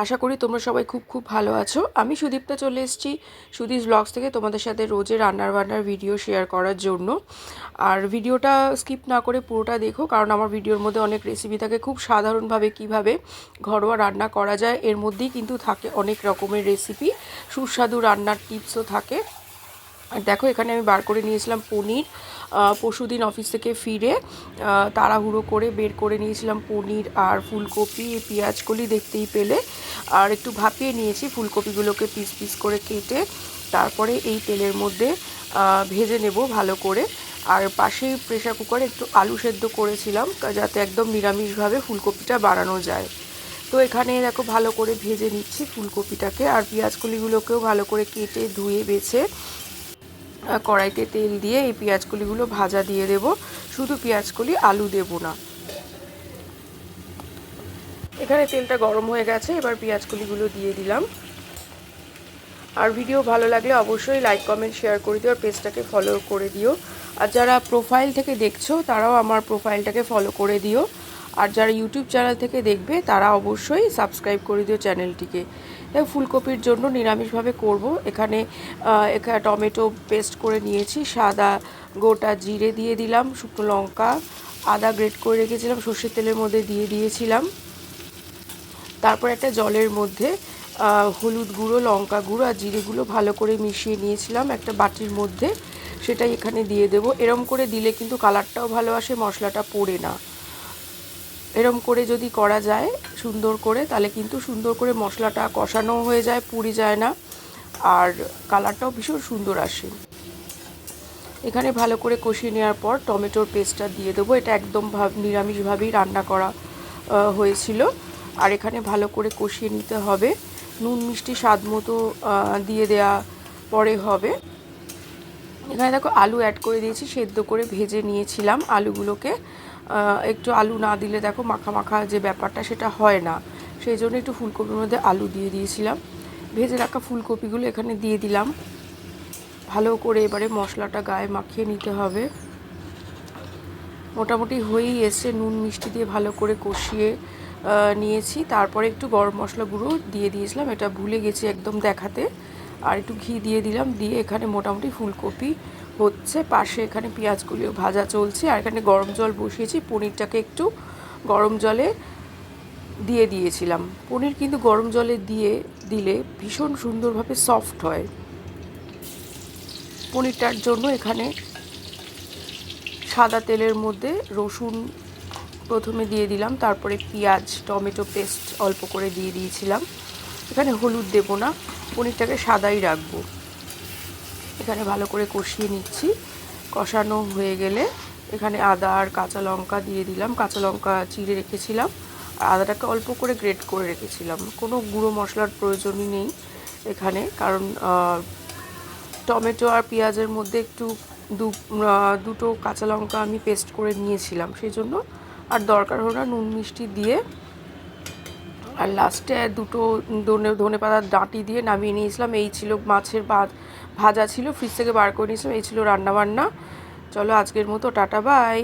আশা করি তোমরা সবাই খুব খুব ভালো আছো। আমি সুদীপ্তা চলে এসেছি সুদীপ ব্লগস থেকে তোমাদের সাথে রোজে রান্নার ভিডিও শেয়ার করার জন্য। আর ভিডিওটা স্কিপ না করে পুরোটা দেখো, কারণ আমার ভিডিওর মধ্যে অনেক রেসিপি থাকে, খুব সাধারণভাবে কিভাবে ঘরোয়া রান্না করা যায় এর মধ্যেই কিন্তু থাকে অনেক রকমের রেসিপি, সুস্বাদু রান্নার টিপসও থাকে। আর দেখো এখানে আমি বার করে নিয়েছিলাম পনির। পরশুদিন অফিস থেকে ফিরে তাড়াহুড়ো করে বের করে নিয়েছিলাম পনির আর ফুলকপি, পেঁয়াজকলি দেখতেই পেলে। আর একটু ভাপিয়ে নিয়েছি ফুলকপিগুলোকে পিস পিস করে কেটে, তারপরে এই তেলের মধ্যে ভেজে নেব ভালো করে। আর পাশেই প্রেশার কুকারে একটু আলু সেদ্ধ করেছিলাম যাতে একদম নিরামিষভাবে ফুলকপিটা বানানো যায়। তো এখানে দেখো ভালো করে ভেজে নিচ্ছি ফুলকপিটাকে, আর পেঁয়াজকলিগুলোকেও ভালো করে কেটে ধুয়ে বেছে কড়াইতে তেল দিয়ে এই পেঁয়াজকলিগুলো ভাজা দিয়ে দেব। শুধু পেঁয়াজকলি, আলু দেব না। এখানে তেলটা গরম হয়ে গেছে, এবার পেঁয়াজকলিগুলো দিয়ে দিলাম। আর ভিডিও ভালো লাগলে অবশ্যই লাইক কমেন্ট শেয়ার করে দিও, আর পেজটাকে ফলো করে দিও। আর যারা প্রোফাইল থেকে দেখছো তারাও আমার প্রোফাইলটাকে ফলো করে দিও। আর যারা ইউটিউব চ্যানেল থেকে দেখবে তারা অবশ্যই সাবস্ক্রাইব করে দিও চ্যানেলটিকে। ফুলকপির জন্য নিরামিষভাবে করব। এখানে টমেটো পেস্ট করে নিয়েছি, সাদা গোটা জিরে দিয়ে দিলাম, শুকনো লঙ্কা, আদা গ্রেট করে রেখেছিলাম সর্ষের তেলের মধ্যে দিয়ে দিয়েছিলাম। তারপর একটা জলের মধ্যে হলুদ গুঁড়ো, লঙ্কা গুঁড়ো আর জিরে গুঁড়ো ভালো করে মিশিয়ে নিয়েছিলাম একটা বাটির মধ্যে, সেটাই এখানে দিয়ে দেব। এরম করে দিলে কিন্তু কালারটাও ভালো আসে, মশলাটা পড়ে না। এরম করে যদি করা যায় সুন্দর করে, তাহলে কিন্তু সুন্দর করে মশলাটা কষানো হয়ে যায়, পুড়ে যায় না, আর কালারটাও ভীষণ সুন্দর আসে। এখানে ভালো করে কষিয়ে নেওয়ার পর টমেটোর পেস্টটা দিয়ে দেবো। এটা একদম নিরামিষভাবেই রান্না করা হয়েছিল। আর এখানে ভালো করে কষিয়ে নিতে হবে, নুন মিষ্টি স্বাদ মতো দিয়ে দেওয়া পরে হবে। এখানে দেখো আলু অ্যাড করে দিয়েছি, সেদ্ধ করে ভেজে নিয়েছিলাম আলুগুলোকে। একটু আলু না দিলে দেখো মাখা মাখা যে ব্যাপারটা সেটা হয় না, সেই জন্য একটু ফুলকপির মধ্যে আলু দিয়ে দিয়েছিলাম। ভেজে রাখা ফুলকপিগুলো এখানে দিয়ে দিলাম। ভালো করে এবারে মশলাটা গায়ে মাখিয়ে নিতে হবে। মোটামুটি হয়েই এসছে, নুন মিষ্টি দিয়ে ভালো করে কষিয়ে নিয়েছি। তারপরে একটু গরম মশলা গুঁড়ো দিয়ে দিয়েছিলাম, এটা ভুলে গেছি একদম দেখাতে। আর একটু ঘি দিয়ে দিলাম, দিয়ে এখানে মোটামুটি ফুলকপি হচ্ছে, পাশে এখানে পেঁয়াজগুলিও ভাজা চলছে। আর এখানে গরম জল বসিয়েছি, পনিরটাকে একটু গরম জলে দিয়ে দিয়েছিলাম। পনির কিন্তু গরম জলে দিলে ভীষণ সুন্দরভাবে সফট হয়। পনিরটার জন্য এখানে সাদা তেলের মধ্যে রসুন প্রথমে দিয়ে দিলাম, তারপরে পেঁয়াজ, টমেটো পেস্ট অল্প করে দিয়ে দিয়েছিলাম। এখানে হলুদ দেব না, পনিরটাকে সাদাই রাখবো। এখানে ভালো করে কষিয়ে নিচ্ছি। কষানো হয়ে গেলে এখানে আদা আর কাঁচা লঙ্কা দিয়ে দিলাম, কাঁচা লঙ্কা চিড়ে রেখেছিলাম, আর আদাটাকে অল্প করে গ্রেট করে রেখেছিলাম। কোনো গুঁড়ো মশলার প্রয়োজনই নেই এখানে, কারণ টমেটো আর পেঁয়াজের মধ্যে একটু দুটো কাঁচা লঙ্কা আমি পেস্ট করে নিয়েছিলাম, সেই জন্য আর দরকার হলো না। নুন মিষ্টি দিয়ে আর লাস্টে দুটো ধনেপাতার ডাঁটি দিয়ে নামিয়ে নিয়েছিলাম। এই ছিল মাছের ভাজা ছিল, ফ্রিজ থেকে বার করে নিয়েছিলাম। এই ছিল রান্নাবান্না। চলো আজকের মতো টাটা, বাই।